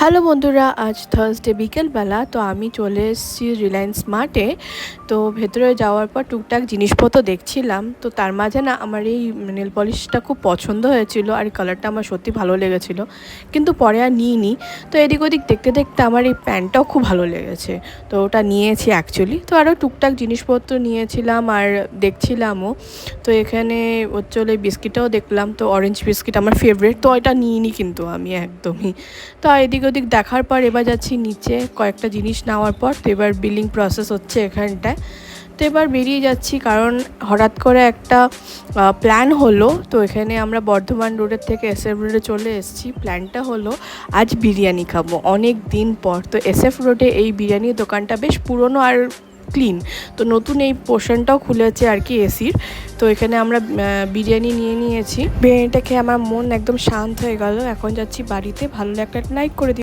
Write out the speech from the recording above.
Hello বন্ধুরা, আজ Thursday বিকেলবেলা। তো আমি চলে এসেছি রিলায়েন্স মার্টে। তো ভেতরে যাওয়ার পর টুকটাক জিনিসপত্র দেখছিলাম। তো তার মাঝে না আমার এই নেল পলিশটা খুব পছন্দ হয়েছিল, আর এই কালারটা আমার সত্যি ভালো লেগেছিলো, কিন্তু পরে আর নিইনি। তো এদিক ওদিক দেখতে দেখতে আমার এই প্যান্টটাও খুব ভালো লেগেছে, তো ওটা নিয়েছি অ্যাকচুয়ালি। তো আরও টুকটাক জিনিসপত্র নিয়েছিলাম আর দেখছিলামও। তো এখানে চলে বিস্কিটটাও দেখলাম, তো অরেঞ্জ বিস্কিট আমার ফেভারিট, তো এটা নিইনি কিন্তু আমি একদমই। তো এদিক ওদিক দেখার পর এবার যাচ্ছি নিচে কয়েকটা জিনিস নেওয়ার পর। তো এবার বিলিং প্রসেস হচ্ছে এখানটায়। তো এবার বেরিয়ে যাচ্ছি, কারণ হঠাৎ করে একটা প্ল্যান হলো। তো এখানে আমরা বর্ধমান রোডের থেকে SF রোডে চলে এসেছি। প্ল্যানটা হলো আজ বিরিয়ানি খাবো অনেক দিন পর। তো SF রোডে এই বিরিয়ানির দোকানটা বেশ পুরনো আর ক্লিন। তো নতুন এই পোর্শনটাও খুলেছে আর কি এসির। তো এখানে আমরা বিরিয়ানি নিয়েছি। বিরিয়ানিটা খেয়ে আমার মন একদম শান্ত হয়ে গেল। এখন যাচ্ছি বাড়িতে। ভালো একটা লাইক করে দিই।